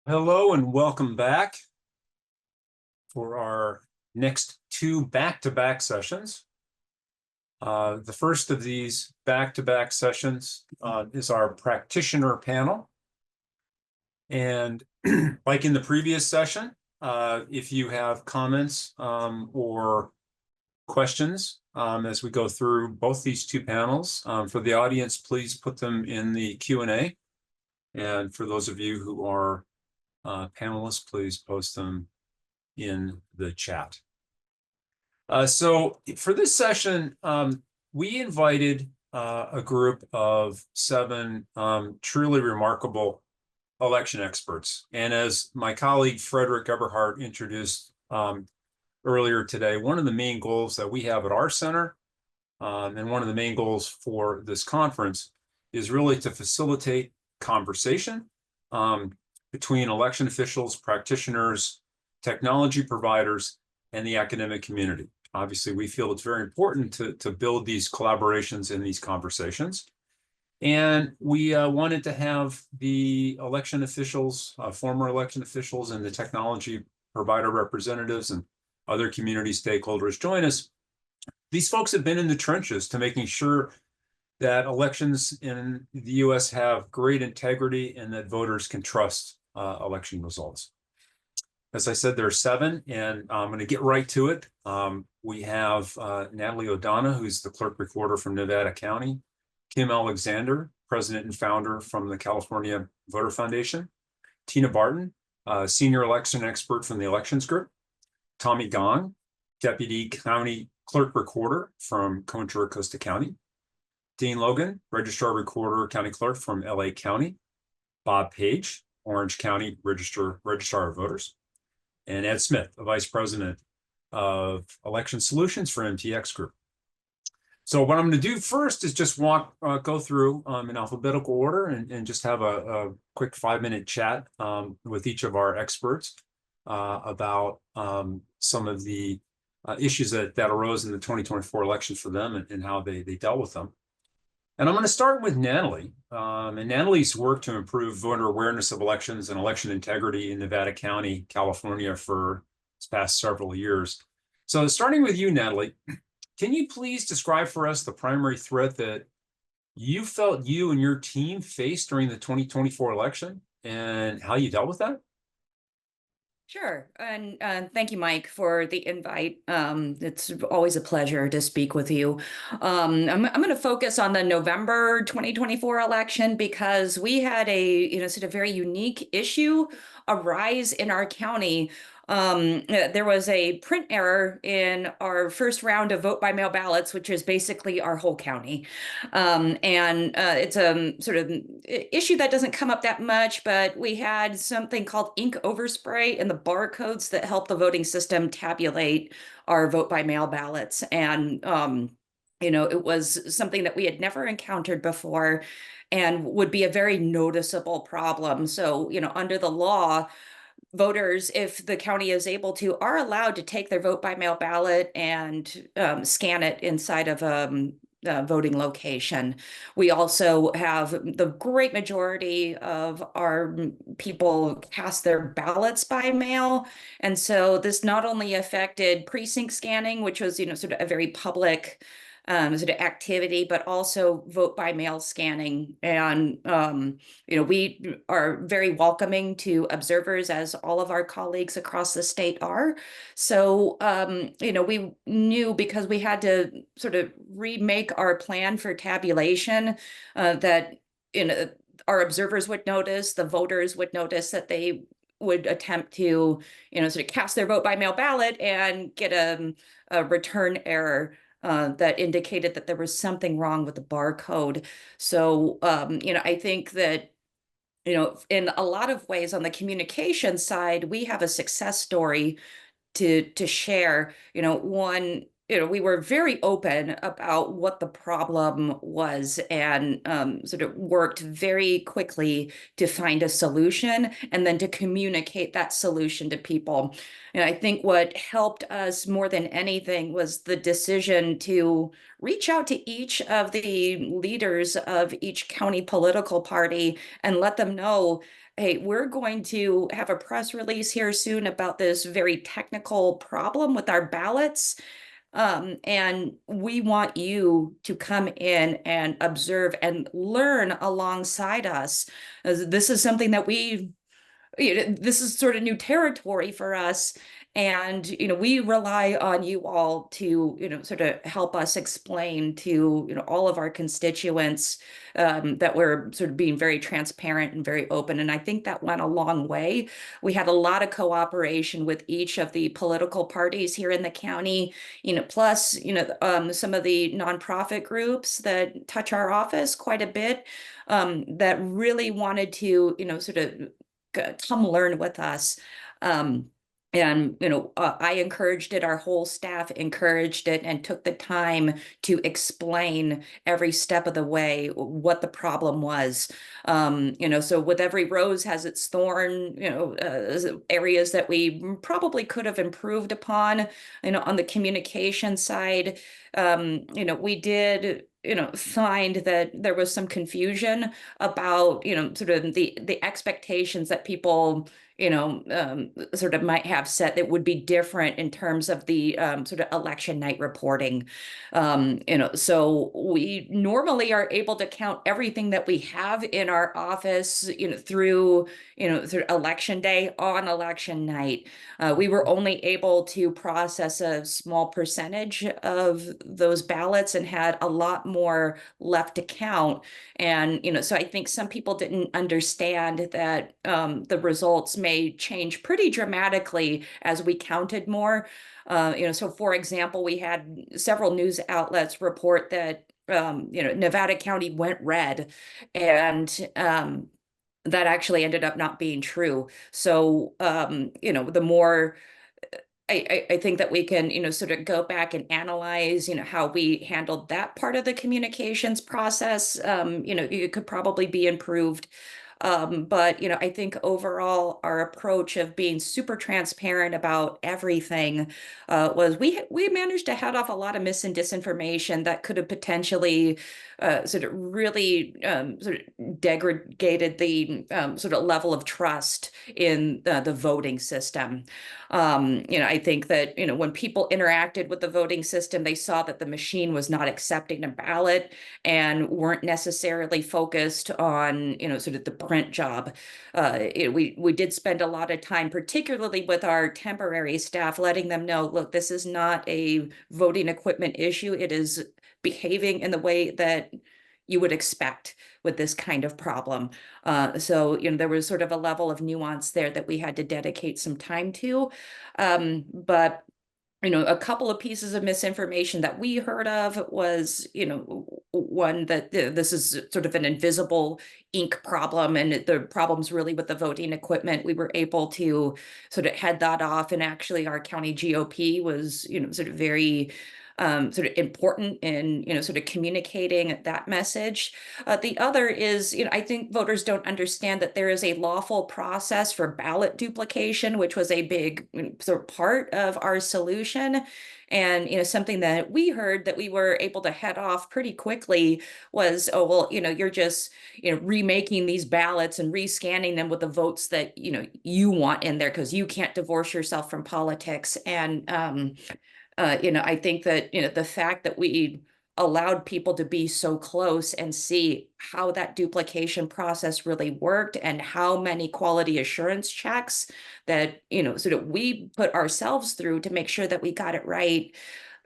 Hello and welcome back for our next two back-to-back sessions. The first of these back-to-back sessions is our practitioner panel. And like in the previous session, if you have comments or questions as we go through both these two panels, for the audience, please put them in the Q&A. And for those of you who are panelists, please post them in the chat. So for this session, we invited a group of 7 truly remarkable election experts. And as my colleague Frederick Eberhardt introduced earlier today, one of the main goals that we have at our center, and one of the main goals for this conference, is really to facilitate conversation between election officials, practitioners, technology providers, and the academic community. Obviously, we feel it's very important to build these collaborations and these conversations. And we wanted to have the election officials, former election officials, and the technology provider representatives and other community stakeholders join us. These folks have been in the trenches to making sure that elections in the US have great integrity and that voters can trust election results. As I said, there are 7, and I'm going to get right to it. We have Natalie Adona, who's the Clerk-Recorder from Nevada County, Kim Alexander, President and Founder from the California Voter Foundation, Tina Barton, Senior Election Expert from the Elections Group, Tommy Gong, Deputy County Clerk-Recorder from Contra, Costa County, Dean Logan, Registrar-Recorder County Clerk from LA County, Bob Page, Orange County Registrar of Voters, and Ed Smith, the Vice President of Election Solutions for MTX Group. So what I'm going to do first is just go through in alphabetical order and just have a quick 5-minute chat with each of our experts about some of the issues that arose in the 2024 election for them and how they dealt with them. And I'm going to start with Natalie. And Natalie's work to improve voter awareness of elections and election integrity in Nevada County, California for this past several years. So starting with you, Natalie, can you please describe for us the primary threat that you felt you and your team faced during the 2024 election and how you dealt with that? Sure. And thank you, Mike, for the invite. It's always a pleasure to speak with you. I'm going to focus on the November 2024 election because we had a sort of very unique issue arise in our county. There was a print error in our first round of vote by mail ballots, which is basically our whole county. It's a sort of issue that doesn't come up that much, but we had something called ink overspray in the barcodes that help the voting system tabulate our vote by mail ballots. And, it was something that we had never encountered before and would be a very noticeable problem. So, under the law, voters, if the county is able to, are allowed to take their vote by mail ballot and scan it inside of a voting location. We also have the great majority of our people cast their ballots by mail. And so this not only affected precinct scanning, which was, sort of a very public sort of activity, but also vote by mail scanning. And, we are very welcoming to observers, as all of our colleagues across the state are. So, we knew, because we had to sort of remake our plan for tabulation, that, our observers would notice, the voters would notice that they would attempt to, sort of cast their vote by mail ballot and get a return error that indicated that there was something wrong with the barcode. So, I think that, in a lot of ways on the communication side, we have a success story to share. One we were very open about what the problem was and sort of worked very quickly to find a solution and then to communicate that solution to people. And I think what helped us more than anything was the decision to reach out to each of the leaders of each county political party and let them know, hey, we're going to have a press release here soon about this very technical problem with our ballots. And we want you to come in and observe and learn alongside us. This is something that this is sort of new territory for us. And, we rely on you all to, sort of help us explain to, all of our constituents that we're sort of being very transparent and very open. And I think that went a long way. We had a lot of cooperation with each of the political parties here in the county, plus, some of the nonprofit groups that touch our office quite a bit, that really wanted to, sort of come learn with us. And, I encouraged it, our whole staff encouraged it and took the time to explain every step of the way what the problem was. So with every rose has its thorn, areas that we probably could have improved upon, on the communication side. We did find that there was some confusion about, sort of the expectations that people, sort of might have set that would be different in terms of the sort of election night reporting. So we normally are able to count everything that we have in our office, through election day on election night. We were only able to process a small percentage of those ballots and had a lot more left to count. And, so I think some people didn't understand that the results may change pretty dramatically as we counted more. So for example, we had several news outlets report that, Nevada County went red, and that actually ended up not being true. So, the more I think that we can, sort of go back and analyze, how we handled that part of the communications process. It could probably be improved. But, I think overall our approach of being super transparent about everything was we managed to head off a lot of mis and disinformation that could have potentially sort of really sort of degraded the sort of level of trust in the voting system. I think that, when people interacted with the voting system, they saw that the machine was not accepting a ballot and weren't necessarily focused on, sort of the print job. We did spend a lot of time, particularly with our temporary staff, letting them know, look, this is not a voting equipment issue. It is behaving in the way that you would expect with this kind of problem. So, there was sort of a level of nuance there that we had to dedicate some time to. But a couple of pieces of misinformation that we heard of was, one that this is sort of an invisible ink problem, and the problem's really with the voting equipment. We were able to sort of head that off, and actually our county GOP was, sort of very sort of important in, sort of communicating that message. The other is, I think voters don't understand that there is a lawful process for ballot duplication, which was a big sort of part of our solution. And, something that we heard that we were able to head off pretty quickly was, oh, well, you're just, remaking these ballots and rescanning them with the votes that, you want in there because you can't divorce yourself from politics. And, I think that, the fact that we allowed people to be so close and see how that duplication process really worked and how many quality assurance checks that, sort of we put ourselves through to make sure that we got it right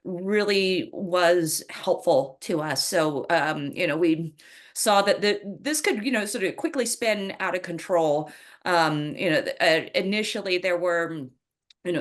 really was helpful to us. So, we saw that this could, sort of quickly spin out of control. Initially there were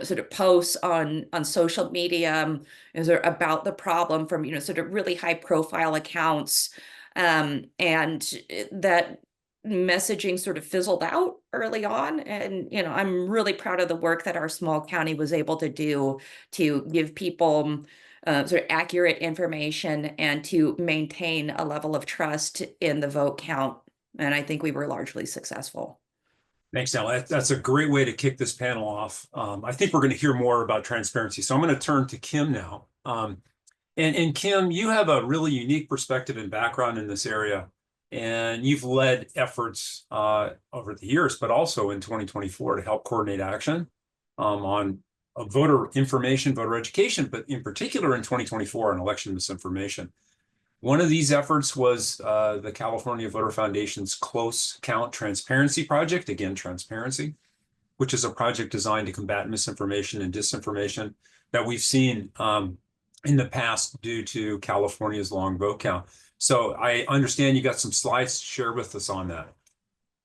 sort of posts on social media about the problem from, sort of really high profile accounts. And that messaging sort of fizzled out early on. And, I'm really proud of the work that our small county was able to do to give people sort of accurate information and to maintain a level of trust in the vote count. And I think we were largely successful. Thanks, Natalie. That's a great way to kick this panel off. I think we're going to hear more about transparency. So I'm going to turn to Kim now. And Kim, you have a really unique perspective and background in this area. And you've led efforts over the years, but also in 2024 to help coordinate action on voter information, voter education, but in particular in 2024 on election misinformation. One of these efforts was the California Voter Foundation's Close Count Transparency Project, again, transparency, which is a project designed to combat misinformation and disinformation that we've seen in the past due to California's long vote count. So I understand you got some slides to share with us on that.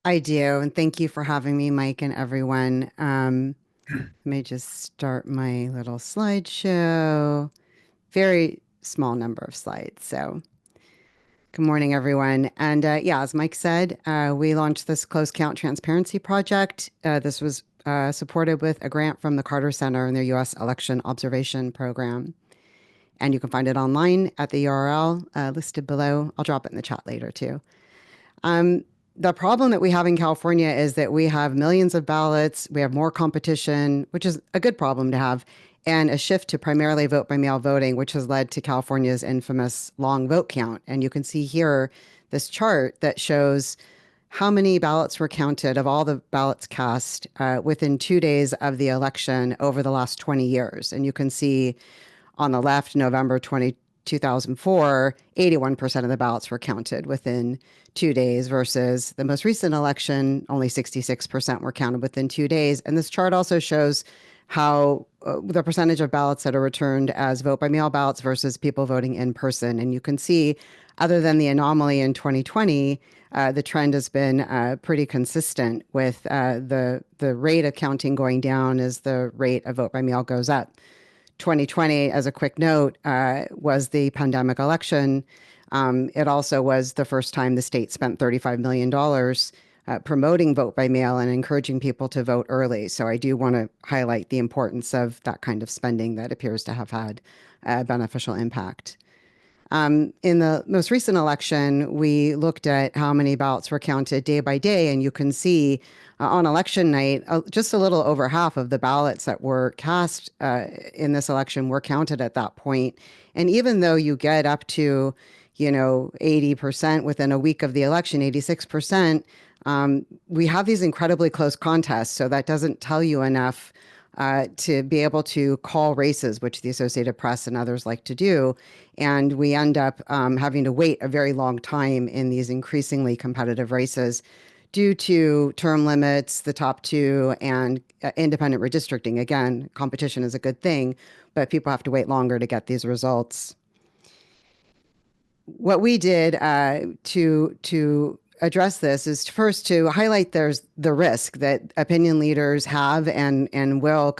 I do, and thank you for having me, Mike, and everyone. Let me just start my little slideshow. Very small number of slides, so good morning, everyone. And yeah, as Mike said, we launched this Close Count Transparency Project. This was supported with a grant from the Carter Center and their U.S. Election Observation Program. And you can find it online at the URL listed below. I'll drop it in the chat later, too. The problem that we have in California is that we have millions of ballots. We have more competition, which is a good problem to have, and a shift to primarily vote-by-mail voting, which has led to California's infamous long vote count. And you can see here this chart that shows how many ballots were counted of all the ballots cast within 2 days of the election over the last 20 years. And you can see on the left, November 2004, 81% of the ballots were counted within 2 days versus the most recent election, only 66% were counted within 2 days. And this chart also shows how the percentage of ballots that are returned as vote-by-mail ballots versus people voting in person. And you can see, other than the anomaly in 2020, the trend has been pretty consistent with the rate of counting going down as the rate of vote-by-mail goes up. 2020, as a quick note, was the pandemic election. It also was the first time the state spent $35 million promoting vote by mail and encouraging people to vote early. So I do want to highlight the importance of that kind of spending that appears to have had a beneficial impact. In the most recent election, we looked at how many ballots were counted day by day, and you can see on election night, just a little over half of the ballots that were cast in this election were counted at that point. And even though you get up to, 80% within a week of the election, 86%, we have these incredibly close contests. So that doesn't tell you enough to be able to call races, which the Associated Press and others like to do. And we end up having to wait a very long time in these increasingly competitive races due to term limits, the top two, and independent redistricting. Again, competition is a good thing, but people have to wait longer to get these results. What we did to address this is first to highlight there's the risk that opinion leaders have and will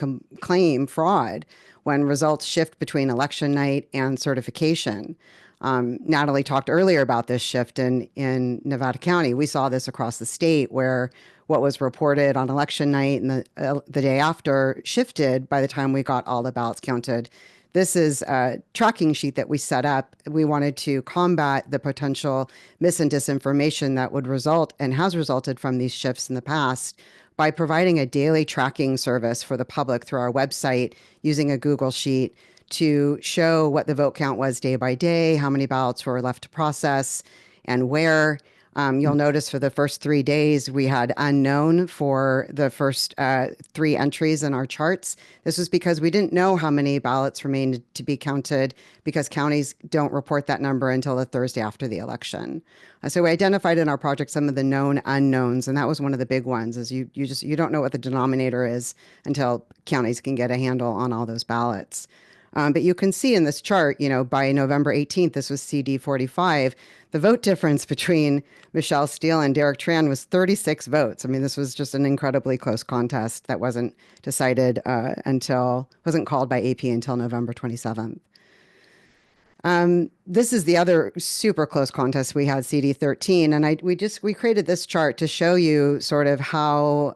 claim fraud when results shift between election night and certification. Natalie talked earlier about this shift in Nevada County. We saw this across the state where what was reported on election night and the day after shifted by the time we got all the ballots counted. This is a tracking sheet that we set up. We wanted to combat the potential mis and disinformation that would result and has resulted from these shifts in the past by providing a daily tracking service for the public through our website using a Google Sheet to show what the vote count was day by day, how many ballots were left to process, and where. You'll notice for the first 3 days, we had unknown for the first 3 entries in our charts. This was because we didn't know how many ballots remained to be counted because counties don't report that number until the Thursday after the election. So we identified in our project some of the known unknowns, and that was one of the big ones, is you don't know what the denominator is until counties can get a handle on all those ballots. But you can see in this chart, by November 18th, this was CD 45, the vote difference between Michelle Steele and Derek Tran was 36 votes. I mean, this was just an incredibly close contest that wasn't decided wasn't called by AP until November 27th. This is the other super close contest we had, CD 13, and we created this chart to show you sort of how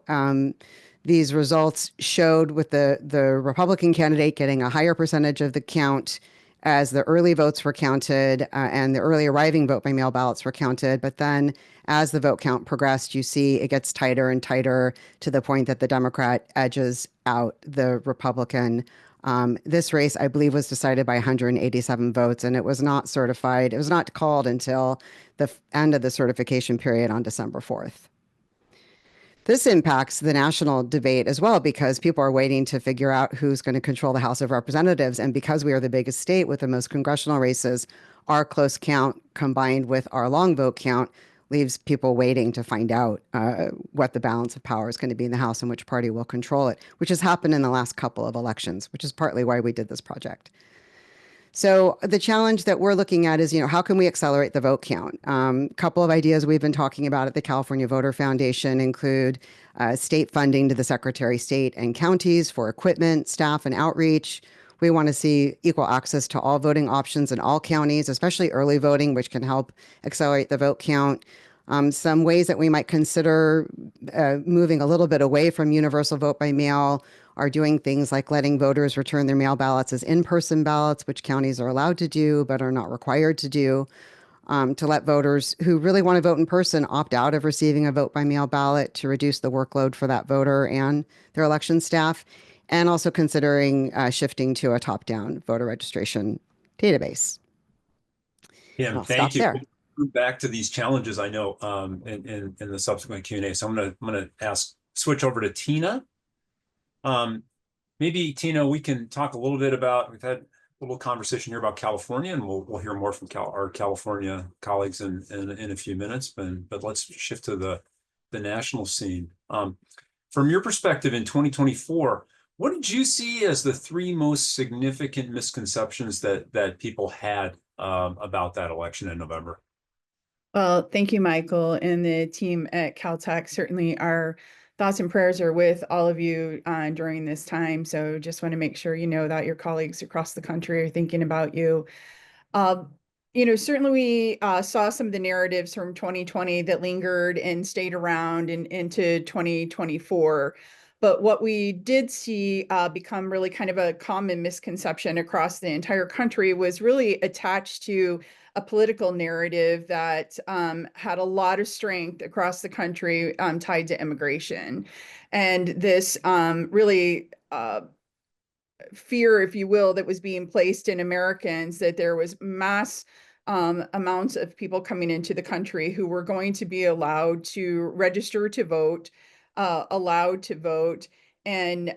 these results showed with the Republican candidate getting a higher percentage of the count as the early votes were counted and the early arriving vote by mail ballots were counted. But then as the vote count progressed, you see it gets tighter and tighter to the point that the Democrat edges out the Republican. This race, I believe, was decided by 187 votes, and it was not certified. It was not called until the end of the certification period on December 4th. This impacts the national debate as well because people are waiting to figure out who's going to control the House of Representatives. And because we are the biggest state with the most congressional races, our close count combined with our long vote count leaves people waiting to find out what the balance of power is going to be in the House and which party will control it, which has happened in the last couple of elections, which is partly why we did this project. So the challenge that we're looking at is, how can we accelerate the vote count? A couple of ideas we've been talking about at the California Voter Foundation include state funding to the Secretary of State and counties for equipment, staff, and outreach. We want to see equal access to all voting options in all counties, especially early voting, which can help accelerate the vote count. Some ways that we might consider moving a little bit away from universal vote by mail are doing things like letting voters return their mail ballots as in-person ballots, which counties are allowed to do but are not required to do, to let voters who really want to vote in person opt out of receiving a vote by mail ballot to reduce the workload for that voter and their election staff, and also considering shifting to a top-down voter registration database. Yeah, I'll thank stop you. there. We'll move back to these challenges, I know, in the subsequent Q&A. So I'm gonna switch over to Tina. Maybe Tina, we can talk a little bit about, we've had a little conversation here about California, and we'll hear more from our California colleagues in a few minutes. But let's shift to the national scene. From your perspective in 2024, what did you see as the three most significant misconceptions that people had about that election in November? Well, thank you, Michael, and the team at Caltech. Certainly our thoughts and prayers are with all of you during this time. So just want to make sure you know that your colleagues across the country are thinking about you. Certainly we saw some of the narratives from 2020 that lingered and stayed around into 2024. But what we did see become really kind of a common misconception across the entire country was really attached to a political narrative that had a lot of strength across the country tied to immigration. And this really fear, if you will, that was being placed in Americans, that there was mass amounts of people coming into the country who were going to be allowed to register to vote, allowed to vote, and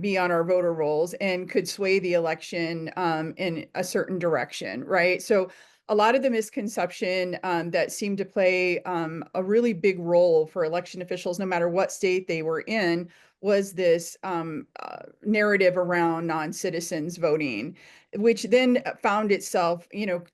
be on our voter rolls and could sway the election in a certain direction, right? So a lot of the misconception that seemed to play a really big role for election officials, no matter what state they were in, was this narrative around non-citizens voting, which then found itself,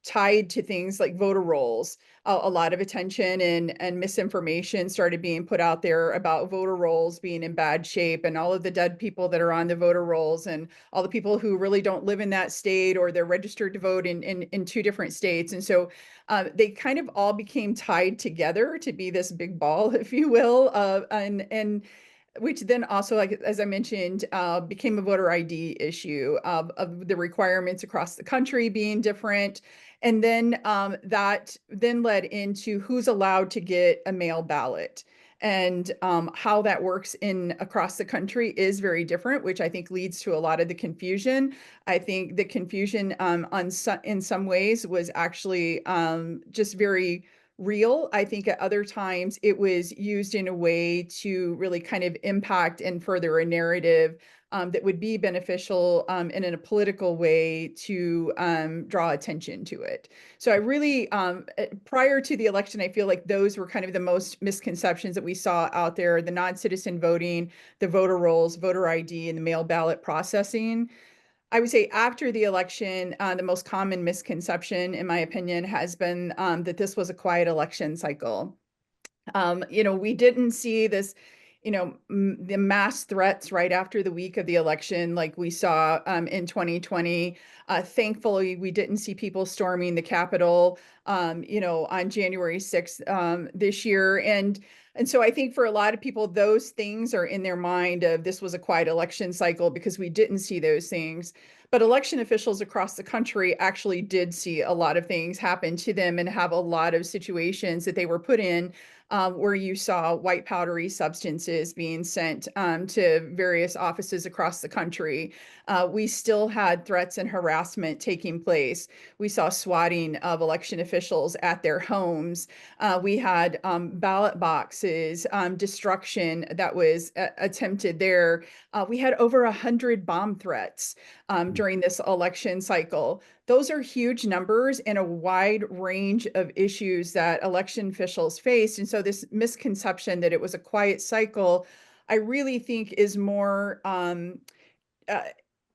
tied to things like voter rolls. A lot of attention and misinformation started being put out there about voter rolls being in bad shape and all of the dead people that are on the voter rolls and all the people who really don't live in that state or they're registered to vote in two different states. And so they kind of all became tied together to be this big ball, if you will, and which then also, like as I mentioned, became a voter ID issue of the requirements across the country being different. And then that then led into who's allowed to get a mail ballot. And how that works across the country is very different, which I think leads to a lot of the confusion. I think the confusion in some ways was actually just very real. I think at other times it was used in a way to really kind of impact and further a narrative that would be beneficial and in a political way to draw attention to it. So I really, prior to the election, I feel like those were kind of the most misconceptions that we saw out there: the non-citizen voting, the voter rolls, voter ID, and the mail ballot processing. I would say after the election, the most common misconception, in my opinion, has been that this was a quiet election cycle. We didn't see this, the mass threats right after the week of the election like we saw in 2020. Thankfully, we didn't see people storming the Capitol, on January 6th this year. And so I think for a lot of people, those things are in their mind of this was a quiet election cycle because we didn't see those things. But election officials across the country actually did see a lot of things happen to them and have a lot of situations that they were put in where you saw white powdery substances being sent to various offices across the country. We still had threats and harassment taking place. We saw swatting of election officials at their homes. We had ballot boxes, destruction that was attempted there. We had over 100 bomb threats during this election cycle. Those are huge numbers and a wide range of issues that election officials faced. And so this misconception that it was a quiet cycle, I really think is more,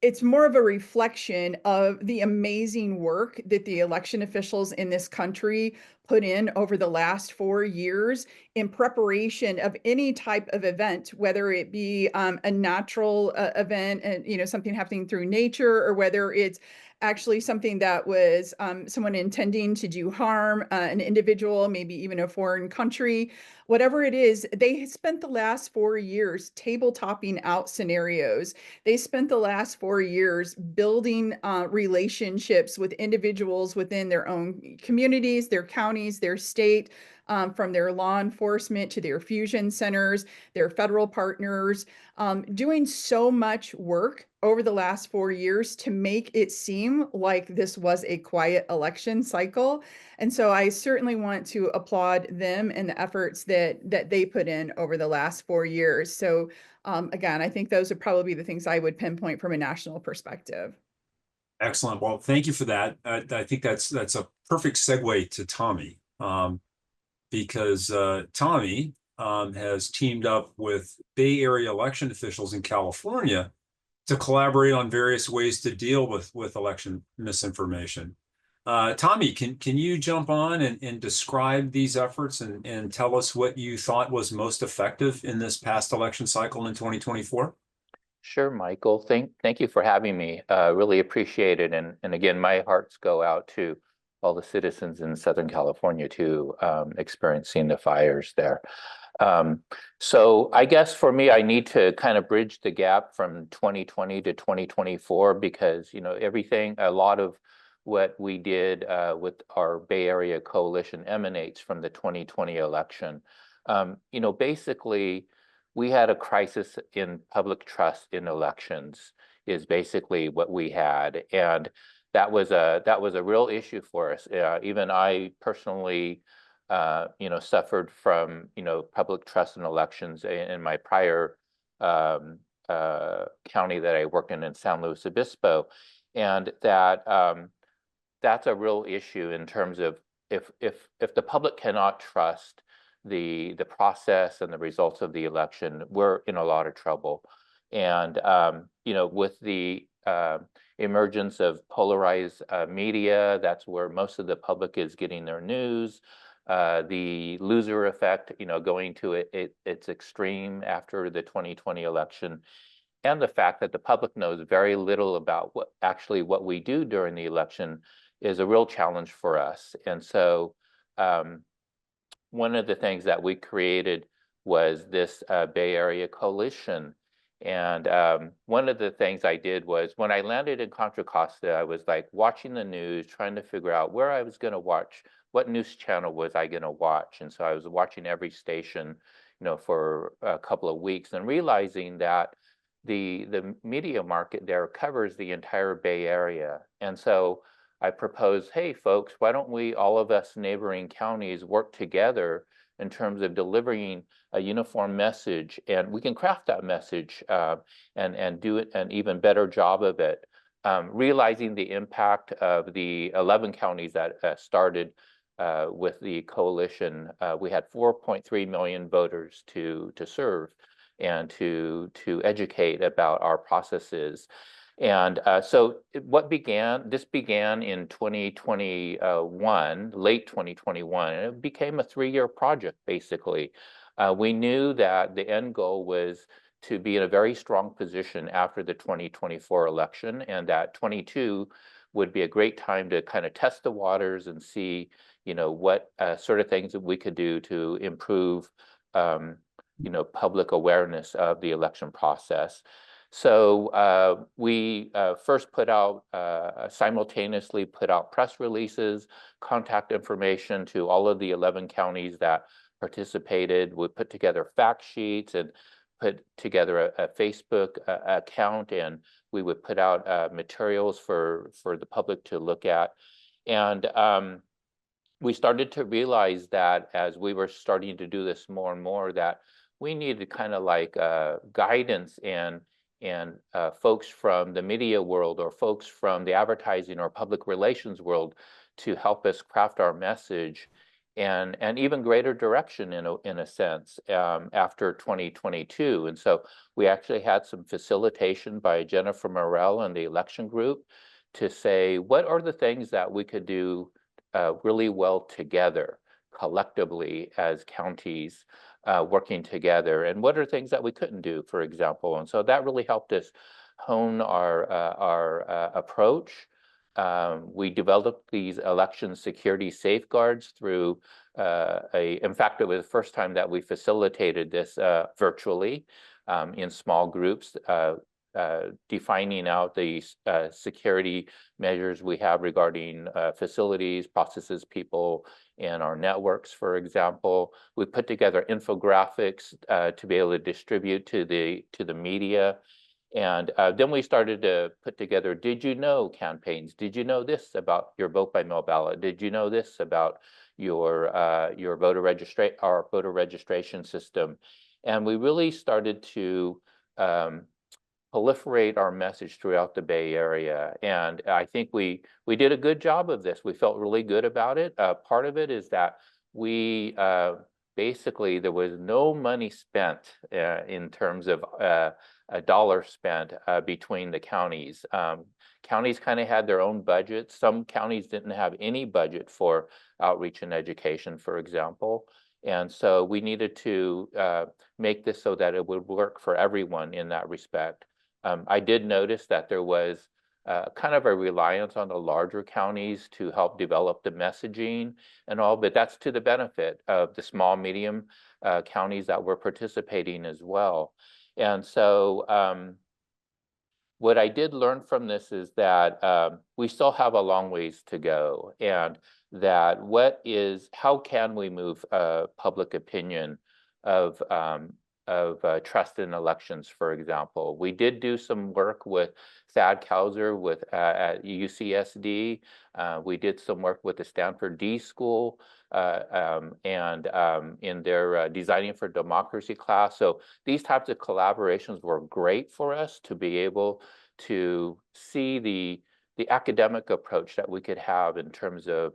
it's more of a reflection of the amazing work that the election officials in this country put in over the last 4 years in preparation of any type of event, whether it be a natural event and something happening through nature, or whether it's actually something that was someone intending to do harm, an individual, maybe even a foreign country. Whatever it is, they spent the last 4 years tabletopping out scenarios. They spent the last 4 years building relationships with individuals within their own communities, their counties, their state, from their law enforcement to their fusion centers, their federal partners, doing so much work over the last 4 years to make it seem like this was a quiet election cycle. And so I certainly want to applaud them and the efforts that they put in over the last 4 years. So again, I think those would probably be the things I would pinpoint from a national perspective. Excellent. Well, thank you for that. I think that's a perfect segue to Tommy, because Tommy has teamed up with Bay Area election officials in California to collaborate on various ways to deal with election misinformation. Tommy, can you jump on and describe these efforts and tell us what you thought was most effective in this past election cycle in 2024? Sure, Michael. Thank you for having me. Really appreciate it. And again, my hearts go out to all the citizens in Southern California too, experiencing the fires there. So I guess for me, I need to kind of bridge the gap from 2020 to 2024 because, a lot of what we did with our Bay Area coalition emanates from the 2020 election. Basically, we had a crisis in public trust in elections is basically what we had. And that was a real issue for us. Even I personally suffered from, public trust in elections in my prior county that I worked in San Luis Obispo. And that's a real issue in terms of if the public cannot trust the process and the results of the election, we're in a lot of trouble. And, with the emergence of polarized media, that's where most of the public is getting their news. The loser effect, going to its extreme after the 2020 election, and the fact that the public knows very little about what we do during the election is a real challenge for us. And so one of the things that we created was this Bay Area coalition. And one of the things I did was when I landed in Contra Costa, I was like watching the news, trying to figure out where I was going to watch, what news channel was I going to watch. And so I was watching every station, for a couple of weeks and realizing that the media market there covers the entire Bay Area. And so I proposed, hey, folks, why don't we, all of us neighboring counties, work together in terms of delivering a uniform message, and we can craft that message and do it an even better job of it. Realizing the impact of the 11 counties that started with the coalition, we had 4.3 million voters to serve and to educate about our processes. And so this began in 2021, late 2021, and it became a 3-year project, basically. We knew that the end goal was to be in a very strong position after the 2024 election, and that 22 would be a great time to kind of test the waters and see, what sort of things that we could do to improve, public awareness of the election process. So we first put out, simultaneously put out press releases, contact information to all of the 11 counties that participated. We put together fact sheets and put together a Facebook account, and we would put out materials for the public to look at. And we started to realize that as we were starting to do this more and more, that we needed kind of like guidance and folks from the media world or folks from the advertising or public relations world to help us craft our message and even greater direction in a sense after 2022. And so we actually had some facilitation by Jennifer Morell and the election group to say, what are the things that we could do really well together, collectively as counties working together, and what are things that we couldn't do, for example. And so that really helped us hone our approach. We developed these election security safeguards through in fact, it was the first time that we facilitated this virtually in small groups, defining out the security measures we have regarding facilities, processes, people, and our networks, for example. We put together infographics to be able to distribute to the media. And then we started to put together, did you know campaigns? Did you know this about your vote by mail ballot? Did you know this about your voter registration system? And we really started to proliferate our message throughout the Bay Area. And I think we did a good job of this. We felt really good about it. Part of it is that we basically, there was no money spent in terms of a dollar spent between the counties. Counties kind of had their own budgets. Some counties didn't have any budget for outreach and education, for example. And so we needed to make this so that it would work for everyone in that respect. I did notice that there was kind of a reliance on the larger counties to help develop the messaging and all, but that's to the benefit of the small, medium counties that were participating as well. And so what I did learn from this is that we still have a long ways to go, and that how can we move public opinion of trust in elections, for example. We did do some work with Thad Kauser at UCSD. We did some work with the Stanford D School and in their Designing for Democracy class. So these types of collaborations were great for us to be able to see the academic approach that we could have in terms of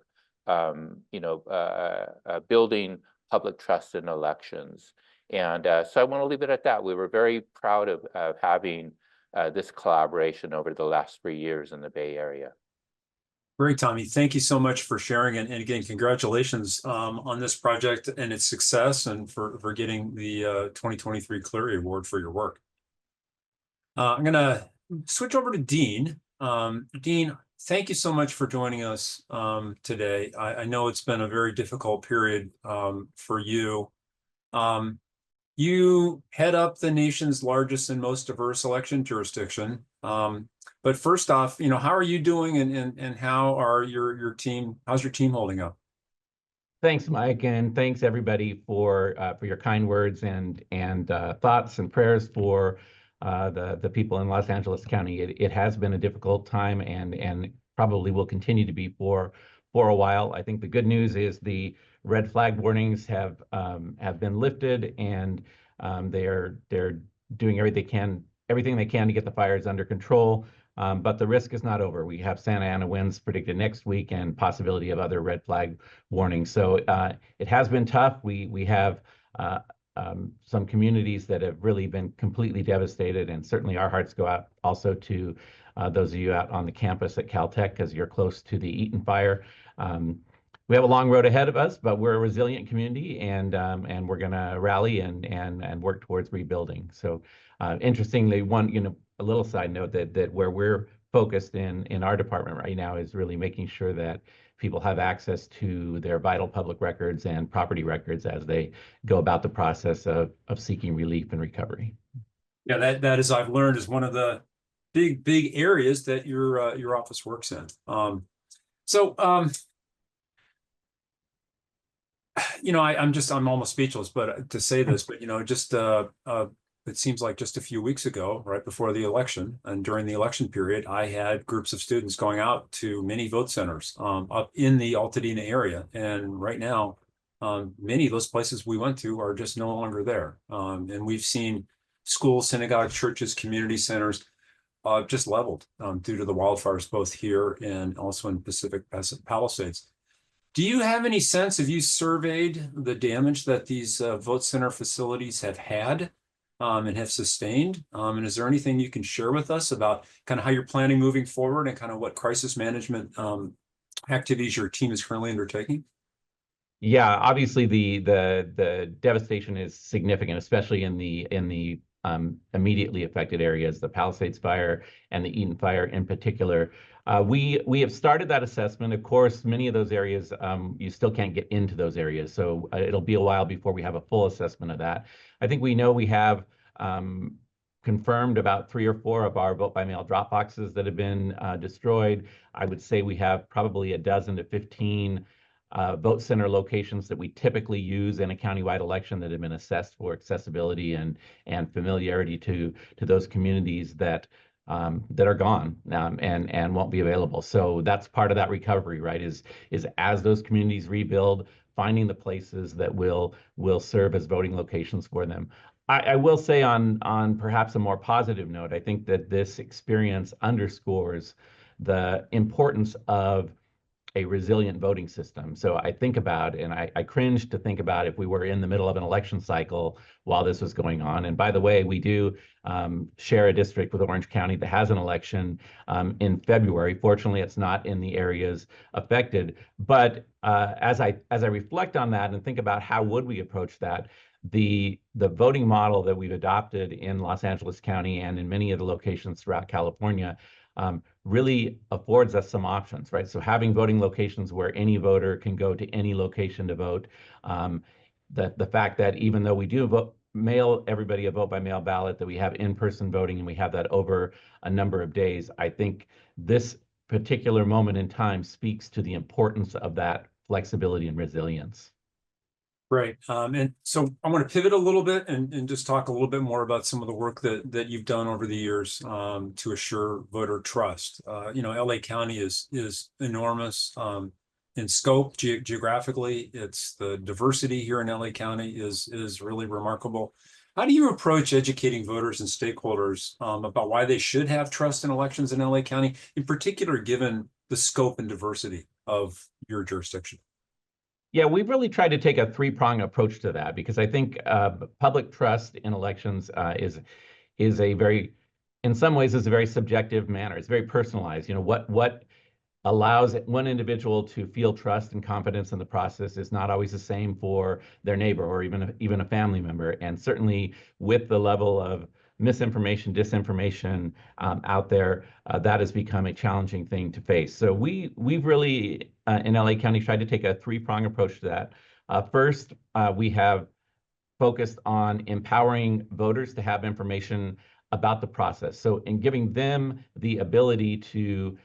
building public trust in elections. And so I want to leave it at that. We were very proud of having this collaboration over the last 3 years in the Bay Area. Great, Tommy. Thank you so much for sharing. And again, congratulations on this project and its success, and for getting the 2023 Cleary Award for your work. I'm going to switch over to Dean. Dean, thank you so much for joining us today. I know it's been a very difficult period for you. You head up the nation's largest and most diverse election jurisdiction. But first off, how are you doing, and how are how's your team holding up? Thanks, Mike, and thanks everybody for your kind words and thoughts and prayers for the people in Los Angeles County. It has been a difficult time, and probably will continue to be for a while. I think the good news is the red flag warnings have been lifted, and they're doing everything they can to get the fires under control. But the risk is not over. We have Santa Ana winds predicted next week and possibility of other red flag warnings. So it has been tough. We have some communities that have really been completely devastated, and certainly our hearts go out also to those of you out on the campus at Caltech, because you're close to the Eaton fire. We have a long road ahead of us, but we're a resilient community, and we're going to rally and work towards rebuilding. So interestingly, a little side note that where we're focused in our department right now is really making sure that people have access to their vital public records and property records as they go about the process of seeking relief and recovery. Yeah, that is, I've learned, is one of the big areas that your office works in. So I'm almost speechless, but to say this, but it seems like just a few weeks ago, right before the election and during the election period, I had groups of students going out to many vote centers up in the Altadena area. And right now, many of those places we went to are just no longer there. And we've seen schools, synagogues, churches, community centers just leveled due to the wildfires, both here and also in Pacific Palisades. Do you have any sense, have you surveyed the damage that these vote center facilities have had and have sustained? And is there anything you can share with us about kind of how you're planning moving forward and kind of what crisis management activities your team is currently undertaking? Yeah, obviously the devastation is significant, especially in the immediately affected areas, the Palisades fire and the Eaton fire in particular. We have started that assessment. Of course, many of those areas, you still can't get into those areas. So it'll be a while before we have a full assessment of that. I think we know we have confirmed about 3 or 4 of our vote by mail drop boxes that have been destroyed. I would say we have probably a dozen to 15 vote center locations that we typically use in a countywide election that have been assessed for accessibility and familiarity to those communities that are gone and won't be available. So that's part of that recovery, right? Is as those communities rebuild, finding the places that will serve as voting locations for them. I will say on perhaps a more positive note, I think that this experience underscores the importance of a resilient voting system. So I think about, and I cringe to think about if we were in the middle of an election cycle while this was going on. And by the way, we do share a district with Orange County that has an election in February. Fortunately, it's not in the areas affected. But as I reflect on that and think about how would we approach that, the voting model that we've adopted in Los Angeles County and in many of the locations throughout California really affords us some options, right? So having voting locations where any voter can go to any location to vote, the fact that even though we do mail everybody a vote by mail ballot, that we have in-person voting and we have that over a number of days, I think this particular moment in time speaks to the importance of that flexibility and resilience. Right. And so I want to pivot a little bit and just talk a little bit more about some of the work that you've done over the years to assure voter trust. LA County is enormous in scope geographically. It's the diversity here in LA County is really remarkable. How do you approach educating voters and stakeholders about why they should have trust in elections in LA County, in particular, given the scope and diversity of your jurisdiction? Yeah, we've really tried to take a 3-pronged approach to that because I think public trust in elections is a very, in some ways, is a very subjective manner. It's very personalized. What allows one individual to feel trust and confidence in the process is not always the same for their neighbor or even a family member. And certainly with the level of misinformation, disinformation out there, that has become a challenging thing to face. So we've really, in LA County, tried to take a 3-pronged approach to that. First, we have focused on empowering voters to have information about the process. So in giving them the ability to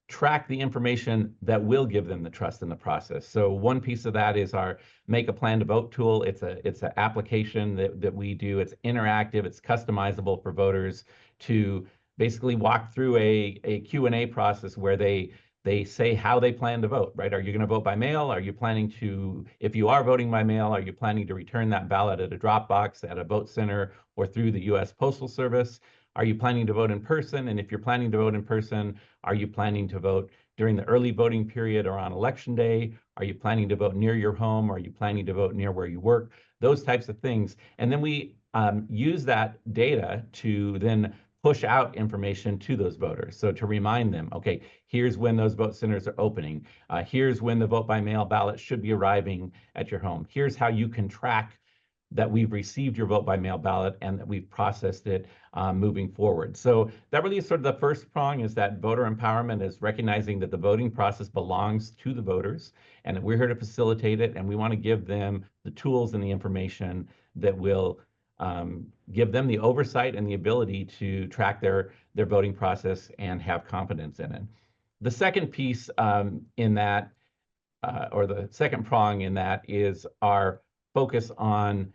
track the information that will give them the trust in the process. So one piece of that is our Make a Plan to Vote tool. It's an application that we do. It's interactive. It's customizable for voters to basically walk through a Q&A process where they say how they plan to vote, right? Are you going to vote by mail? Are you planning to, if you are voting by mail, are you planning to return that ballot at a drop box, at a vote center, or through the U.S. Postal Service? Are you planning to vote in person? And if you're planning to vote in person, are you planning to vote during the early voting period or on election day? Are you planning to vote near your home? Are you planning to vote near where you work? Those types of things. And then we use that data to then push out information to those voters. So to remind them, okay, here's when those vote centers are opening. Here's when the vote by mail ballot should be arriving at your home. Here's how you can track that we've received your vote by mail ballot and that we've processed it moving forward. So that really is sort of the first prong, is that voter empowerment, is recognizing that the voting process belongs to the voters and that we're here to facilitate it, and we want to give them the tools and the information that will give them the oversight and the ability to track their voting process and have confidence in it. The second piece in that, or the second prong in that, is our focus on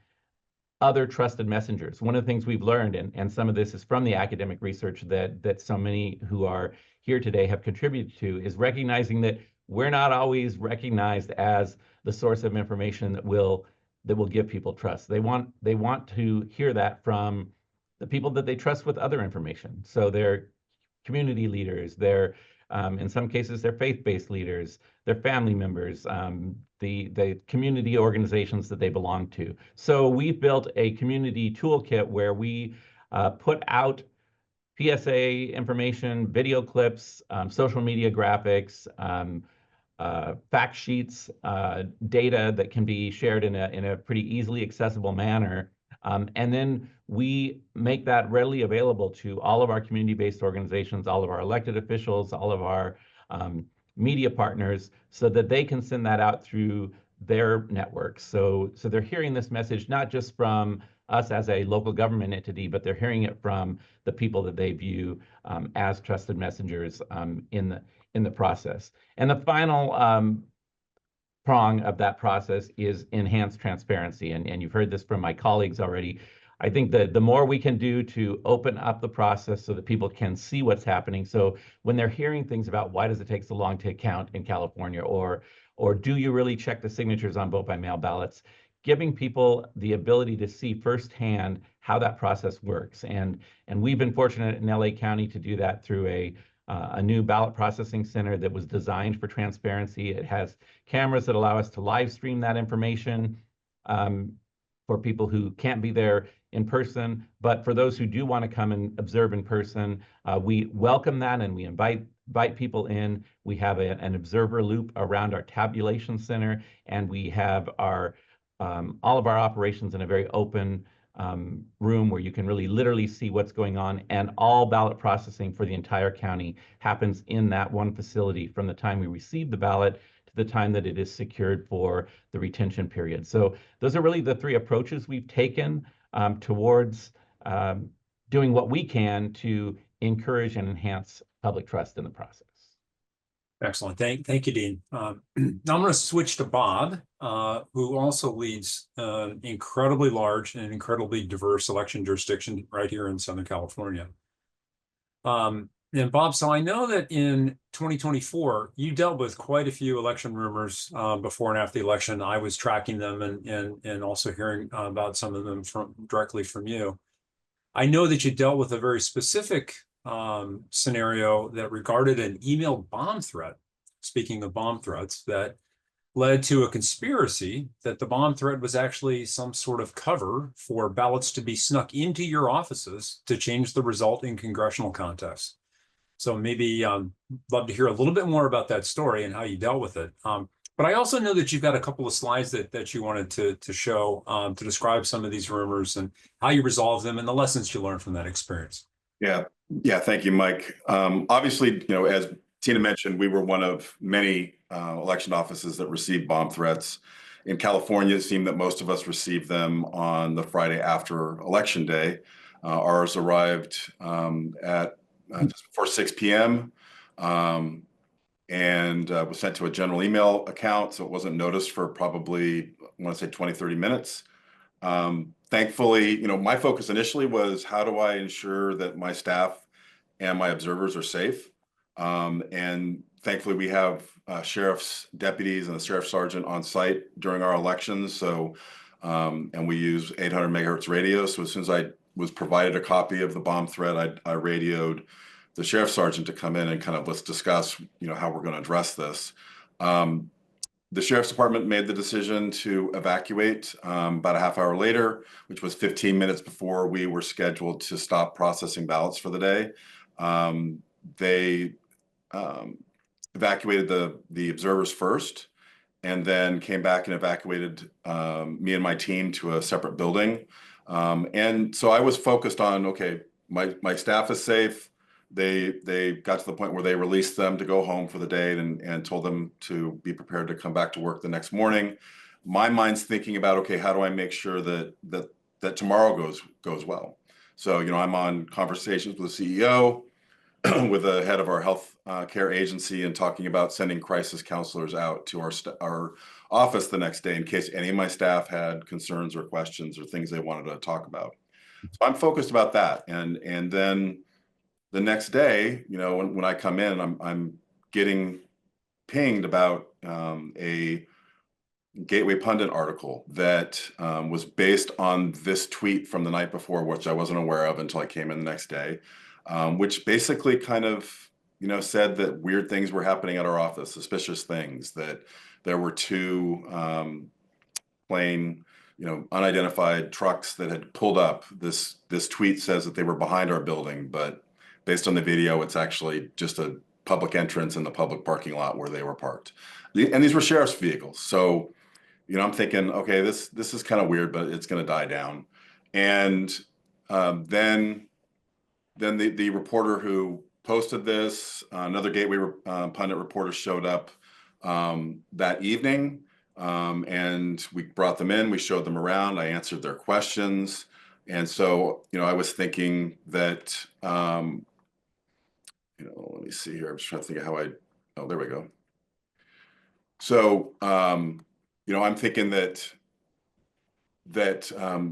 other trusted messengers. One of the things we've learned, and some of this is from the academic research that so many who are here today have contributed to, is recognizing that we're not always recognized as the source of information that will give people trust. They want to hear that from the people that they trust with other information. So they're community leaders, they're in some cases they're faith-based leaders, their family members, the community organizations that they belong to. So we've built a community toolkit where we put out PSA information, video clips, social media graphics, fact sheets, data that can be shared in a pretty easily accessible manner. And then we make that readily available to all of our community-based organizations, all of our elected officials, all of our media partners, so that they can send that out through their networks. So they're hearing this message not just from us as a local government entity, but they're hearing it from the people that they view as trusted messengers in the process. And the final prong of that process is enhanced transparency. And you've heard this from my colleagues already. I think that the more we can do to open up the process so that people can see what's happening. So when they're hearing things about why does it take so long to count in California, or do you really check the signatures on vote by mail ballots, giving people the ability to see firsthand how that process works. And we've been fortunate in LA County to do that through a new ballot processing center that was designed for transparency. It has cameras that allow us to live stream that information for people who can't be there in person. But for those who do want to come and observe in person, we welcome that and we invite people in. We have an observer loop around our tabulation center, and we have our all of our operations in a very open room where you can really literally see what's going on, and all ballot processing for the entire county happens in that one facility from the time we receive the ballot to the time that it is secured for the retention period. So those are really the three approaches we've taken towards doing what we can to encourage and enhance public trust in the process. Excellent. Thank you, Dean. Now I'm going to switch to Bob, who also leads an incredibly large and incredibly diverse election jurisdiction right here in Southern California. And Bob, so I know that in 2024, you dealt with quite a few election rumors before and after the election. I was tracking them and also hearing about some of them directly from you. I know that you dealt with a very specific scenario that regarded an email bomb threat, speaking of bomb threats, that led to a conspiracy that the bomb threat was actually some sort of cover for ballots to be snuck into your offices to change the result in congressional contests. So maybe love to hear a little bit more about that story and how you dealt with it. But I also know that you've got a couple of slides that you wanted to show to describe some of these rumors and how you resolve them and the lessons you learned from that experience. Yeah, thank you, Mike. Obviously, as Tina mentioned, we were one of many election offices that received bomb threats. In California, it seemed that most of us received them on the Friday after Election Day. Ours arrived at just before 6 p.m. And was sent to a general email account, so it wasn't noticed for probably, I want to say 20, 30 minutes. Thankfully, my focus initially was how do I ensure that my staff and my observers are safe? And thankfully, we have sheriff's deputies and a sheriff sergeant on site during our elections. So, and we use 800 megahertz radio. So as soon as I was provided a copy of the bomb threat, I radioed the sheriff sergeant to come in and kind of let's discuss, how we're going to address this. The sheriff's department made the decision to evacuate about a half hour later, which was 15 minutes before we were scheduled to stop processing ballots for the day. They evacuated the observers first, and then came back and evacuated me and my team to a separate building. And so I was focused on, okay, my staff is safe. They got to the point where they released them to go home for the day and told them to be prepared to come back to work the next morning. My mind's thinking about, okay, how do I make sure that that tomorrow goes well. So, you know, I'm on conversations with the CEO, with the head of our health care agency, and talking about sending crisis counselors out to our office the next day in case any of my staff had concerns or questions or things they wanted to talk about. So I'm focused about that. And then the next day, you know, when I come in, I'm getting pinged about a Gateway Pundit article that was based on this tweet from the night before, which I wasn't aware of until I came in the next day, which basically kind of, you know, said that weird things were happening at our office, suspicious things, that there were two plain, you know, unidentified trucks that had pulled up. This tweet says that they were behind our building, but based on the video, it's actually just a public entrance in the public parking lot where they were parked. And these were sheriff's vehicles. So, you know, I'm thinking, okay, this is kind of weird, but it's going to die down. And then the reporter who posted this, another Gateway Pundit reporter showed up that evening, and we brought them in. We showed them around. I answered their questions. And so, you know, I was thinking that, you know, let me see here. I'm just trying to think of how oh, there we go. So, you know, I'm thinking that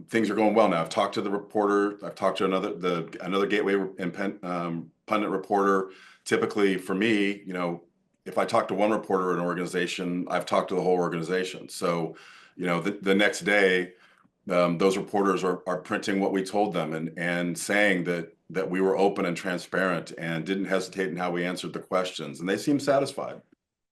things are going well now. I've talked to the reporter. I've talked to another Gateway Pundit reporter. Typically for me, you know, if I talk to one reporter in an organization, I've talked to the whole organization. So, you know, the next day, those reporters are printing what we told them and saying that we were open and transparent and didn't hesitate in how we answered the questions, and they seem satisfied.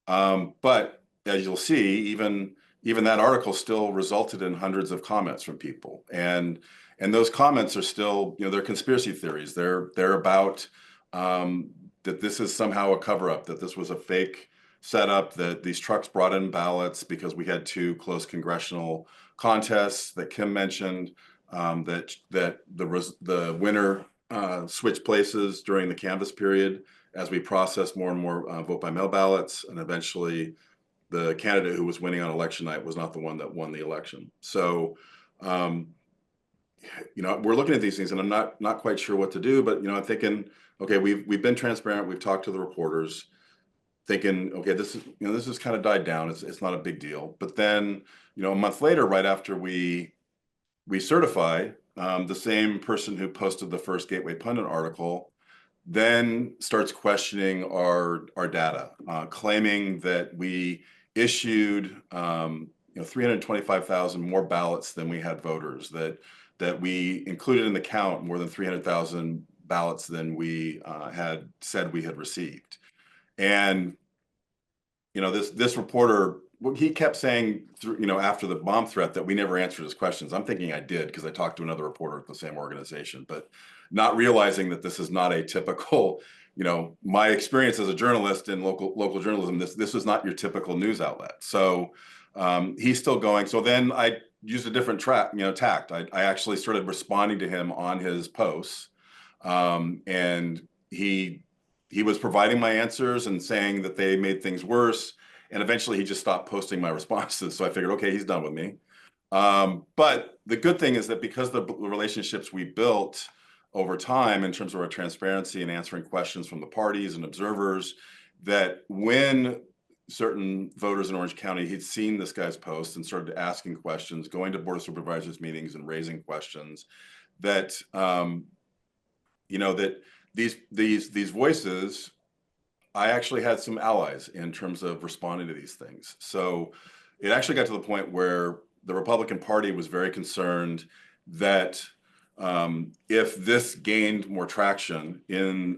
But as you'll see, even that article still resulted in hundreds of comments from people, and those comments are still, you know, they're conspiracy theories. They're about that this is somehow a cover-up, that this was a fake setup, that these trucks brought in ballots because we had two close congressional contests that Kim mentioned, that the winner switched places during the canvass period as we processed more and more vote by mail ballots, and eventually the candidate who was winning on election night was not the one that won the election. So, you know, we're looking at these things, and I'm not quite sure what to do. But, you know, I'm thinking, okay, we've been transparent. We've talked to the reporters, thinking, okay, this is kind of died down. It's not a big deal. But then, you know, a month later, right after we certify, the same person who posted the first Gateway Pundit article then starts questioning our data, claiming that we issued, you know, 325,000 more ballots than we had voters, that we included in the count more than 300,000 ballots than we had said we had received. And, you know, this reporter, he kept saying, you know, after the bomb threat, that we never answered his questions. I'm thinking I did, because I talked to another reporter at the same organization, but not realizing that this is not a typical, you know, my experience as a journalist in local journalism, this is not your typical news outlet. So he's still going. So then I used a different tact. I actually started responding to him on his posts, and he was providing my answers and saying that they made things worse. And eventually he just stopped posting my responses. So I figured, okay, he's done with me. But the good thing is that because the relationships we built over time in terms of our transparency and answering questions from the parties and observers, that when certain voters in Orange County had seen this guy's post and started asking questions, going to Board of Supervisors meetings and raising questions, that, you know, that these voices, I actually had some allies in terms of responding to these things. So it actually got to the point where the Republican Party was very concerned that if this gained more traction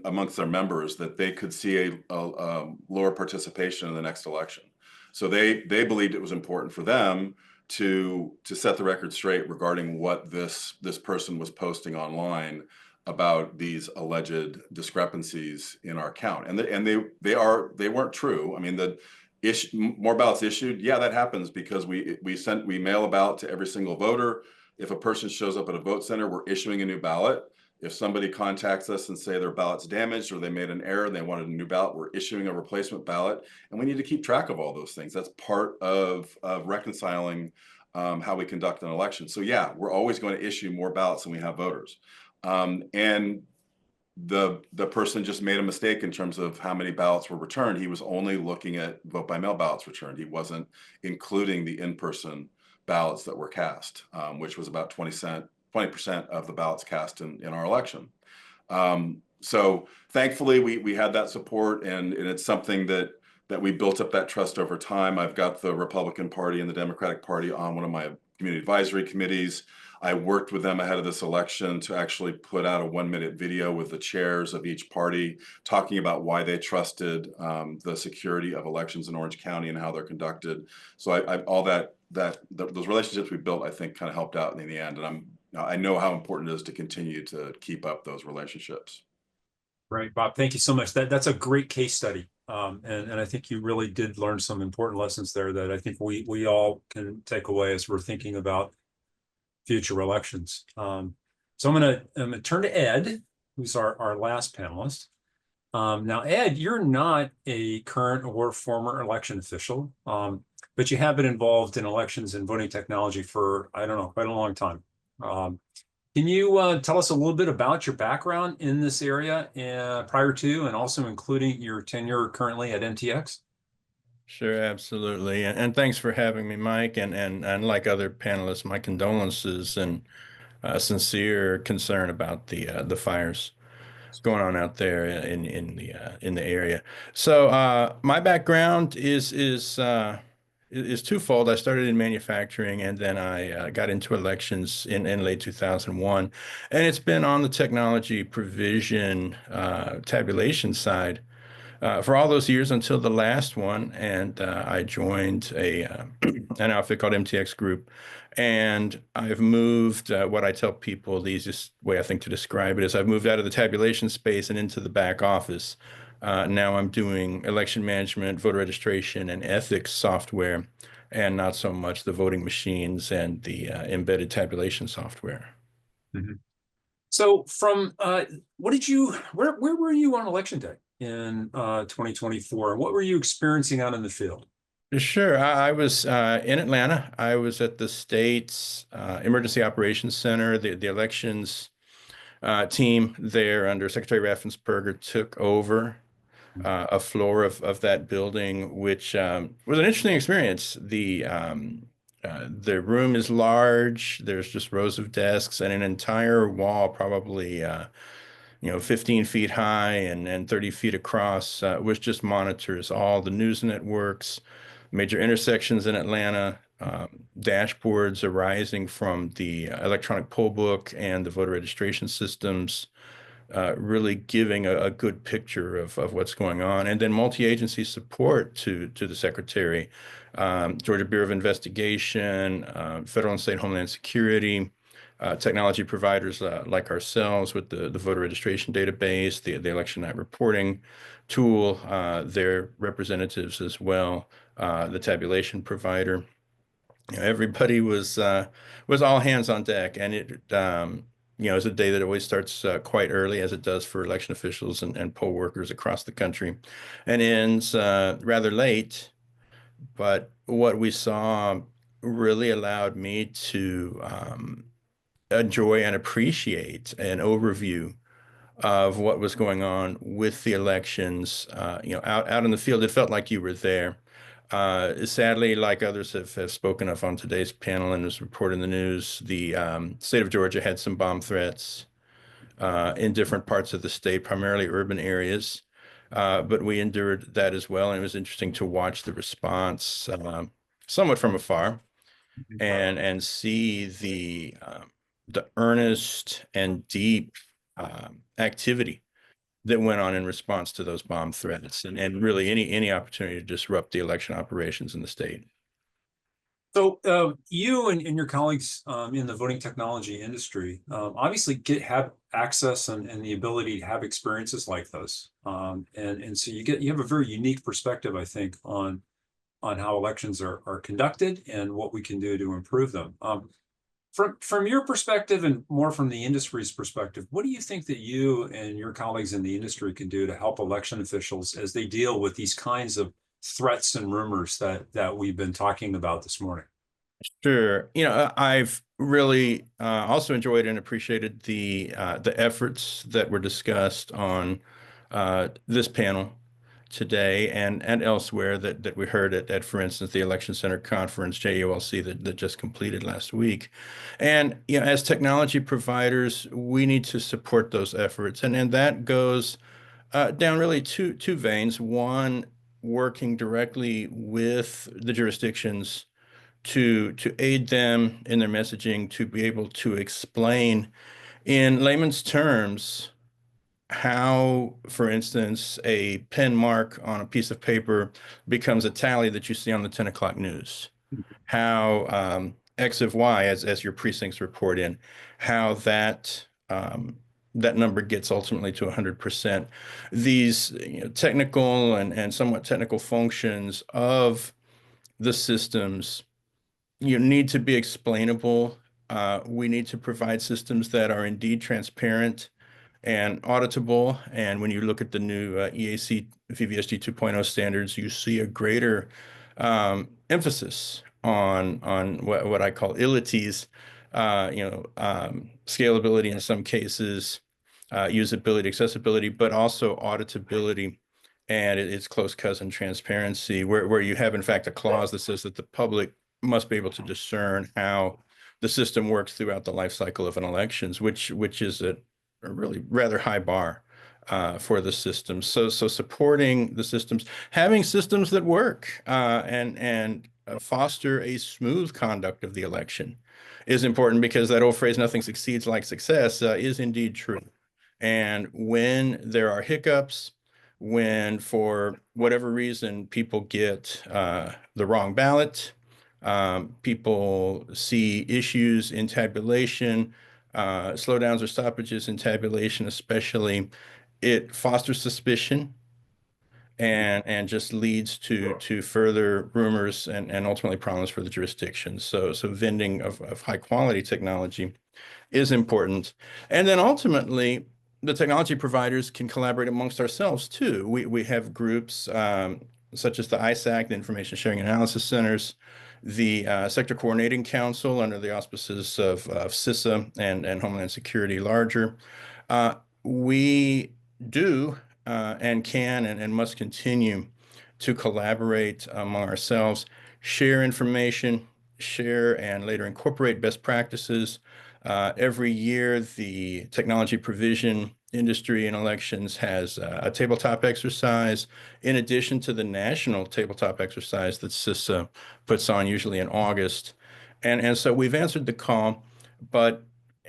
amongst their members, that they could see a lower participation in the next election. So they believed it was important for them to set the record straight regarding what this person was posting online about these alleged discrepancies in our count, and they weren't true. I mean, more ballots issued, yeah, that happens because we mail a ballot to every single voter. If a person shows up at a vote center, we're issuing a new ballot. If somebody contacts us and say their ballot's damaged or they made an error and they wanted a new ballot, we're issuing a replacement ballot, and we need to keep track of all those things. That's part of reconciling how we conduct an election. So yeah, we're always going to issue more ballots than we have voters. And the person just made a mistake in terms of how many ballots were returned. He was only looking at vote by mail ballots returned. He wasn't including the in-person ballots that were cast, which was about 20% of the ballots cast in our election. So thankfully we had that support, and it's something that we built up that trust over time. I've got the Republican Party and the Democratic Party on one of my community advisory committees. I worked with them ahead of this election to actually put out a 1-minute video with the chairs of each party talking about why they trusted the security of elections in Orange County and how they're conducted. So all those relationships we built, I think, kind of helped out in the end. And I know how important it is to continue to keep up those relationships. Right, Bob, thank you so much. That's a great case study. And I think you really did learn some important lessons there that I think we all can take away as we're thinking about future elections. So I'm gonna turn to Ed, who's our last panelist. Now, Ed, you're not a current or former election official, but you have been involved in elections and voting technology for, I don't know, quite a long time. Can you tell us a little bit about your background in this area prior to and also including your tenure currently at MTX? Sure, absolutely. And thanks for having me, Mike. And like other panelists, my condolences and sincere concern about the fires going on out there in the area. So my background is twofold. I started in manufacturing, and then I got into elections in late 2001. And it's been on the technology provision tabulation side for all those years until the last one. And I joined an outfit called MTX Group. And I've moved, what I tell people, the easiest way I think to describe it is I've moved out of the tabulation space and into the back office. Now I'm doing election management, voter registration, and ethics software, and not so much the voting machines and the embedded tabulation software. Mm-hmm. So from where were you on election day in 2024? What were you experiencing out in the field? Sure. I was in Atlanta. I was at the state's Emergency Operations Center. The elections team there under Secretary Raffensperger took over a floor of that building, which was an interesting experience. The room is large. There's just rows of desks and an entire wall, probably 15 feet high and 30 feet across, which just monitors all the news networks, major intersections in Atlanta, dashboards arising from the electronic poll book and the voter registration systems, really giving a good picture of what's going on. And then multi-agency support to the Secretary, Georgia Bureau of Investigation, Federal and State Homeland Security, technology providers like ourselves with the voter registration database, the election night reporting tool, their representatives as well, the tabulation provider. Everybody was all hands on deck, and it it's a day that always starts quite early, as it does for election officials and poll workers across the country, and ends rather late. But what we saw really allowed me to enjoy and appreciate an overview of what was going on with the elections, out in the field. It felt like you were there. Sadly, like others have spoken of on today's panel and was reported in the news, the state of Georgia had some bomb threats in different parts of the state, primarily urban areas. But we endured that as well. And it was interesting to watch the response somewhat from afar and see the earnest and deep activity that went on in response to those bomb threats and really any opportunity to disrupt the election operations in the state. So you and your colleagues in the voting technology industry obviously have access and the ability to have experiences like those. And so you have a very unique perspective, I think, on how elections are conducted and what we can do to improve them. From your perspective and more from the industry's perspective, what do you think that you and your colleagues in the industry can do to help election officials as they deal with these kinds of threats and rumors that we've been talking about this morning? Sure. I've really also enjoyed and appreciated the efforts that were discussed on this panel today and elsewhere that we heard at, for instance, the Election Center Conference, JULC, that just completed last week. And as technology providers, we need to support those efforts. And that goes down really two veins. One, working directly with the jurisdictions to aid them in their messaging, to be able to explain in layman's terms how, for instance, a pen mark on a piece of paper becomes a tally that you see on the 10 o'clock news, how X of Y, as your precincts report in, how that number gets ultimately to 100%. These technical and somewhat technical functions of the systems need to be explainable. We need to provide systems that are indeed transparent and auditable. And when you look at the new EAC VVSG 2.0 standards, you see a greater emphasis on what I call illities, scalability in some cases, usability, accessibility, but also auditability. And its close cousin, transparency, where you have, in fact, a clause that says that the public must be able to discern how the system works throughout the life cycle of an elections, which is a really rather high bar for the system. So supporting the systems, having systems that work and foster a smooth conduct of the election is important, because that old phrase, nothing succeeds like success, is indeed true. And when there are hiccups, when for whatever reason people get the wrong ballot, people see issues in tabulation, slowdowns or stoppages in tabulation especially, it fosters suspicion and just leads to further rumors and ultimately problems for the jurisdiction. So vending of high quality technology is important. And then ultimately, the technology providers can collaborate amongst ourselves too. We have groups such as the ISAC, the Information Sharing Analysis Centers, the Sector Coordinating Council under the auspices of CISA and Homeland Security larger. We do and can and must continue to collaborate among ourselves, share information, share and later incorporate best practices. Every year, the technology provision industry in elections has a tabletop exercise, in addition to the national tabletop exercise that CISA puts on usually in August. And so we've answered the call, but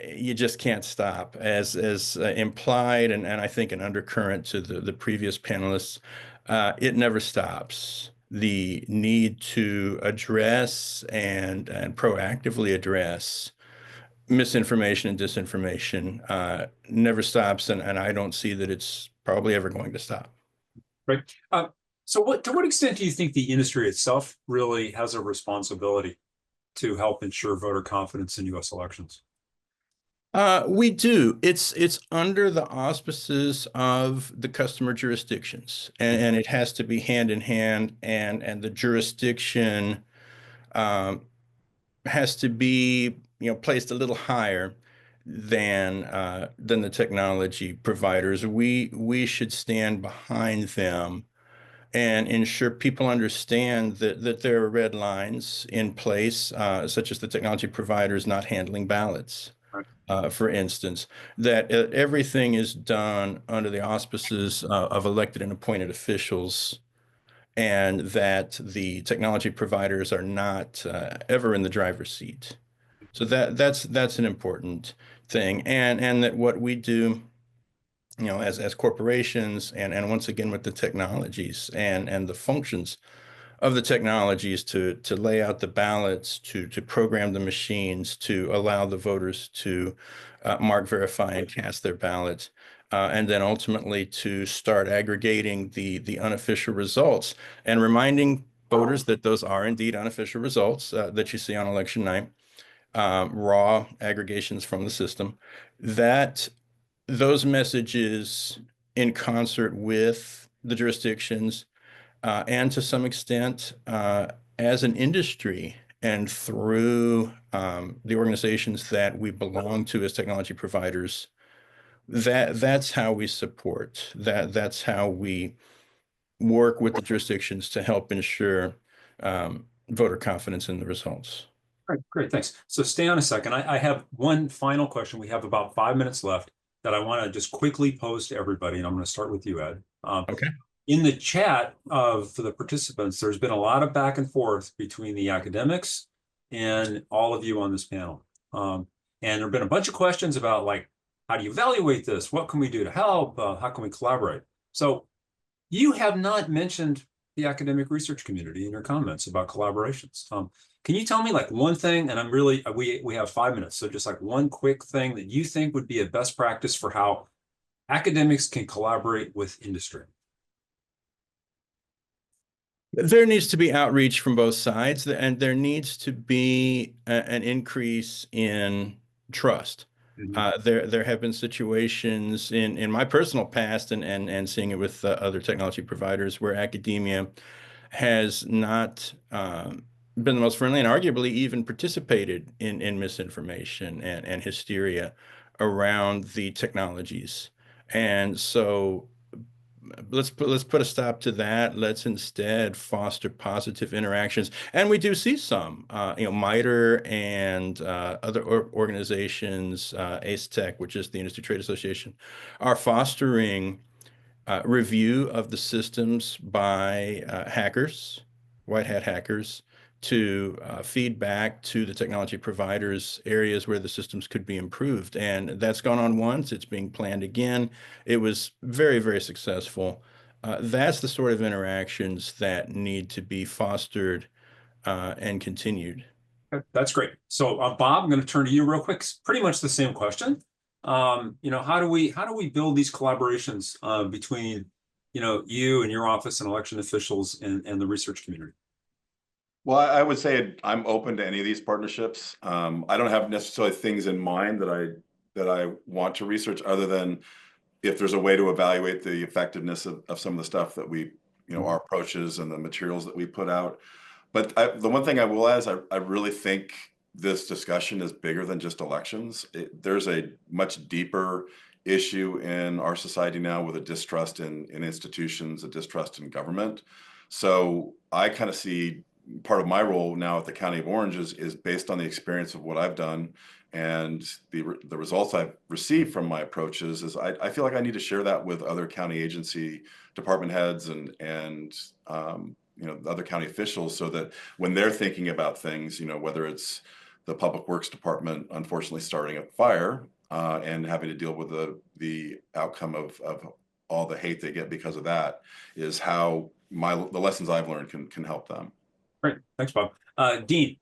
you just can't stop. As implied, and I think an undercurrent to the previous panelists, it never stops. The need to address and proactively address misinformation and disinformation never stops, and I don't see that it's probably ever going to stop. Right. So to what extent do you think the industry itself really has a responsibility to help ensure voter confidence in U.S. elections? We do. It's under the auspices of the customer jurisdictions, and it has to be hand in hand, and the jurisdiction has to be placed a little higher than the technology providers. We should stand behind them and ensure people understand that there are red lines in place, such as the technology providers not handling ballots. For instance, that everything is done under the auspices of elected and appointed officials, and that the technology providers are not ever in the driver's seat. So that's an important thing, and that what we do, as corporations, and once again with the technologies and the functions of the technologies to lay out the ballots, to program the machines, to allow the voters to mark, verify, and cast their ballots, and then ultimately to start aggregating the unofficial results and reminding voters that those are indeed unofficial results that you see on election night, raw aggregations from the system, that those messages in concert with the jurisdictions and to some extent, as an industry and through the organizations that we belong to as technology providers, that's how we support, that's how we work with the jurisdictions to help ensure voter confidence in the results. Great, thanks. So stay on a second. I have one final question. We have about 5 minutes left that I want to just quickly pose to everybody, and I'm going to start with you, Ed. Okay. In the chat for the participants, there's been a lot of back and forth between the academics and all of you on this panel. And there have been a bunch of questions about, like, how do you evaluate this? What can we do to help? How can we collaborate? So you have not mentioned the academic research community in your comments about collaborations. Can you tell me, like, one thing, and I'm really, we have 5 minutes, so just like one quick thing that you think would be a best practice for how academics can collaborate with industry? There needs to be outreach from both sides, and there needs to be an increase in trust. There have been situations in my personal past and seeing it with other technology providers where academia has not been the most friendly and arguably even participated in misinformation and hysteria around the technologies. And so let's put a stop to that. Let's instead foster positive interactions. And we do see some, MITRE and other organizations, ACE-Tech, which is the Industry Trade Association, are fostering review of the systems by hackers, white hat hackers, to feed back to the technology providers areas where the systems could be improved. And that's gone on once. It's being planned again. It was very, very successful. That's the sort of interactions that need to be fostered and continued. That's great. So Bob, I'm going to turn to you real quick. Pretty much the same question. How do we build these collaborations between, you and your office and election officials and the research community? Well, I would say I'm open to any of these partnerships. I don't have necessarily things in mind that I want to research, other than if there's a way to evaluate the effectiveness of some of the stuff that we, our approaches and the materials that we put out. But the one thing I will add is I really think this discussion is bigger than just elections. There's a much deeper issue in our society now with a distrust in institutions, a distrust in government. So I kind of see part of my role now at the County of Orange is based on the experience of what I've done and the results I've received from my approaches. Is I feel like I need to share that with other county agency department heads and other county officials, so that when they're thinking about things, whether it's the Public Works Department unfortunately starting a fire and having to deal with the outcome of all the hate they get because of that, is how the lessons I've learned can help them. Great, thanks, Bob. Dean,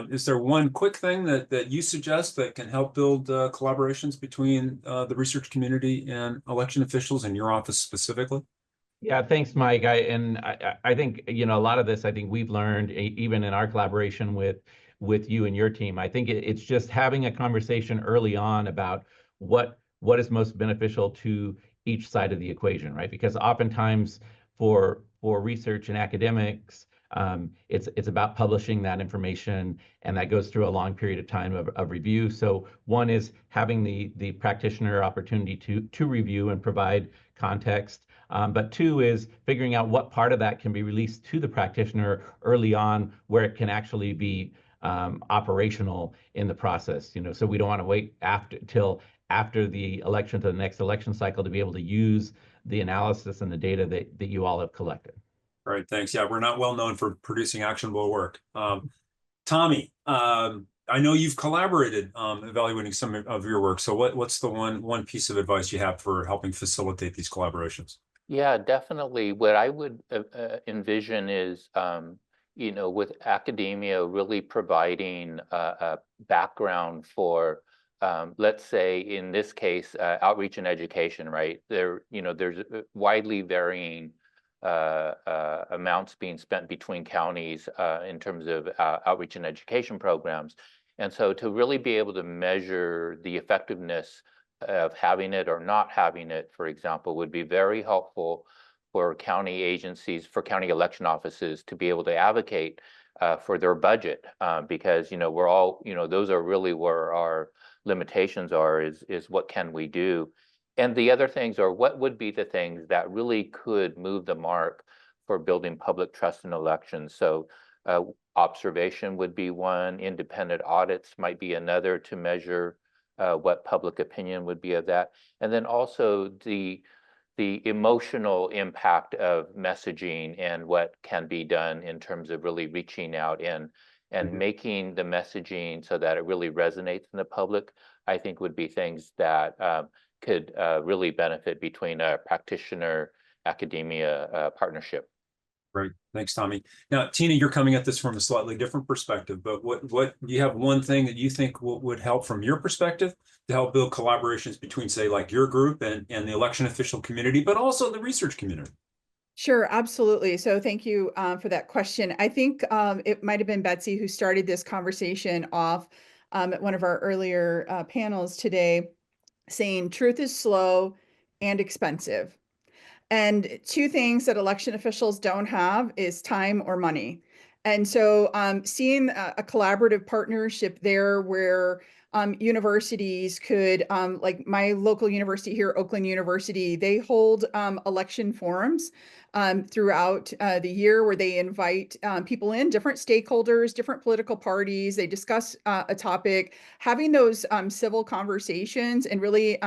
is there one quick thing that you suggest that can help build collaborations between the research community and election officials in your office specifically? Yeah, thanks, Mike. I think, a lot of this, I think we've learned even in our collaboration with you and your team. I think it's just having a conversation early on about what is most beneficial to each side of the equation, right? Because oftentimes for research and academics, it's about publishing that information, and that goes through a long period of time of review. So one is having the practitioner opportunity to review and provide context. But two is figuring out what part of that can be released to the practitioner early on, where it can actually be operational in the process. So we don't want to wait till after the election to the next election cycle to be able to use the analysis and the data that you all have collected. All right, thanks. Yeah, we're not well known for producing actionable work. Tommy, I know you've collaborated evaluating some of your work. So what's the one piece of advice you have for helping facilitate these collaborations? Yeah, definitely. What I would envision is, with academia really providing a background for, let's say in this case, outreach and education, right? There's widely varying amounts being spent between counties in terms of outreach and education programs. And so to really be able to measure the effectiveness of having it or not having it, for example, would be very helpful for county agencies, for county election offices to be able to advocate for their budget, because, you know, we're all, you know, those are really where our limitations are, is what can we do? And the other things are, what would be the things that really could move the mark for building public trust in elections? So observation would be one, independent audits might be another to measure what public opinion would be of that. And then also the emotional impact of messaging and what can be done in terms of really reaching out and making the messaging so that it really resonates in the public, I think would be things that could really benefit between a practitioner academia partnership. Great, thanks, Tommy. Now, Tina, you're coming at this from a slightly different perspective, but what do you have one thing that you think would help from your perspective to help build collaborations between, say, like your group and the election official community, but also the research community? Sure, absolutely. So thank you for that question. I think it might have been Betsy who started this conversation off at one of our earlier panels today, saying truth is slow and expensive. And two things that election officials don't have is time or money. And so seeing a collaborative partnership there where universities could, like my local university here, Oakland University, they hold election forums throughout the year where they invite people in, different stakeholders, different political parties. They discuss a topic, having those civil conversations and really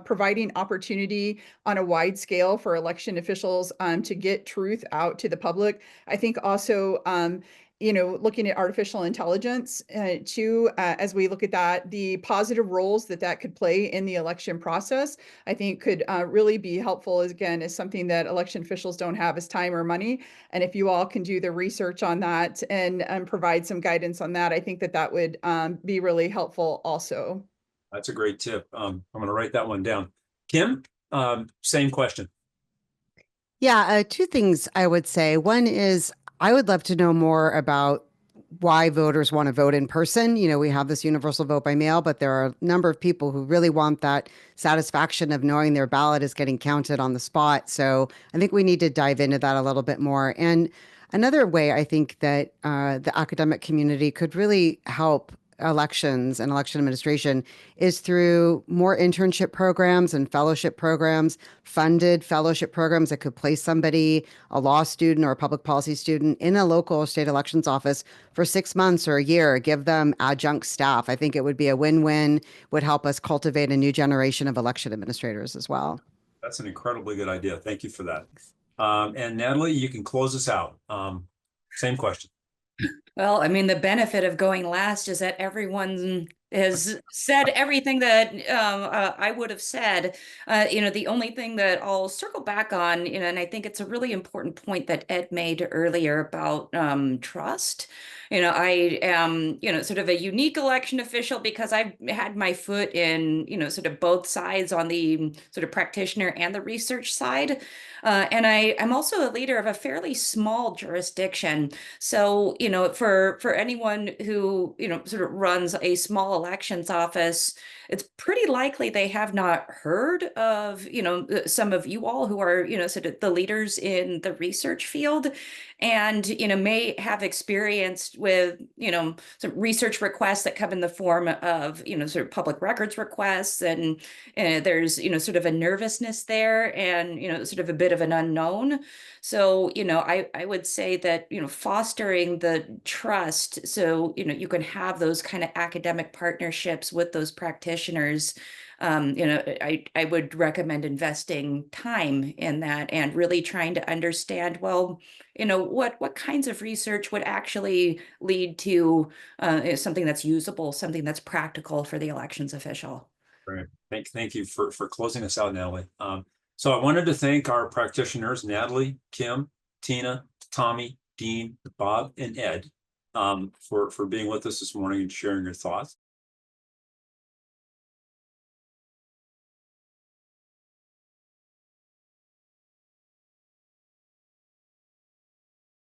providing opportunity on a wide scale for election officials to get truth out to the public. I think also, you know, looking at artificial intelligence too, as we look at that, the positive roles that could play in the election process, I think could really be helpful, again, as something that election officials don't have is time or money. And if you all can do the research on that and provide some guidance on that, I think that would be really helpful also. That's a great tip. I'm going to write that one down. Kim, same question. Yeah, two things I would say. One is I would love to know more about why voters want to vote in person. You know, we have this universal vote by mail, but there are a number of people who really want that satisfaction of knowing their ballot is getting counted on the spot. So I think we need to dive into that a little bit more. And another way I think that the academic community could really help elections and election administration is through more internship programs and fellowship programs, funded fellowship programs that could place somebody, a law student or a public policy student, in a local or state elections office for 6 months or a year, give them adjunct staff. I think it would be a win-win, would help us cultivate a new generation of election administrators as well. That's an incredibly good idea. Thank you for that. And Natalie, you can close us out. Same question. Well, I mean, the benefit of going last is that everyone has said everything that I would have said. You know, the only thing that I'll circle back on, you know, and I think it's a really important point that Ed made earlier about trust. You know, I am, you know, sort of a unique election official because I've had my foot in, you know, sort of both sides on the sort of practitioner and the research side. And I'm also a leader of a fairly small jurisdiction. So, you know, for anyone who, you know, sort of runs a small elections office, it's pretty likely they have not heard of, you know, some of you all who are, you know, sort of the leaders in the research field and, you know, may have experienced with, you know, some research requests that come in the form of, you know, sort of public records requests. And there's, you know, sort of a nervousness there and, you know, sort of a bit of an unknown. So, you know, I would say that, you know, fostering the trust so, you know, you can have those kind of academic partnerships with those practitioners. You know, I would recommend investing time in that and really trying to understand, well, you know, what kinds of research would actually lead to something that's usable, something that's practical for the elections official. Great. Thank you for closing us out, Natalie. So I wanted to thank our practitioners, Natalie, Kim, Tina, Tommy, Dean, Bob, and Ed, for being with us this morning and sharing your thoughts.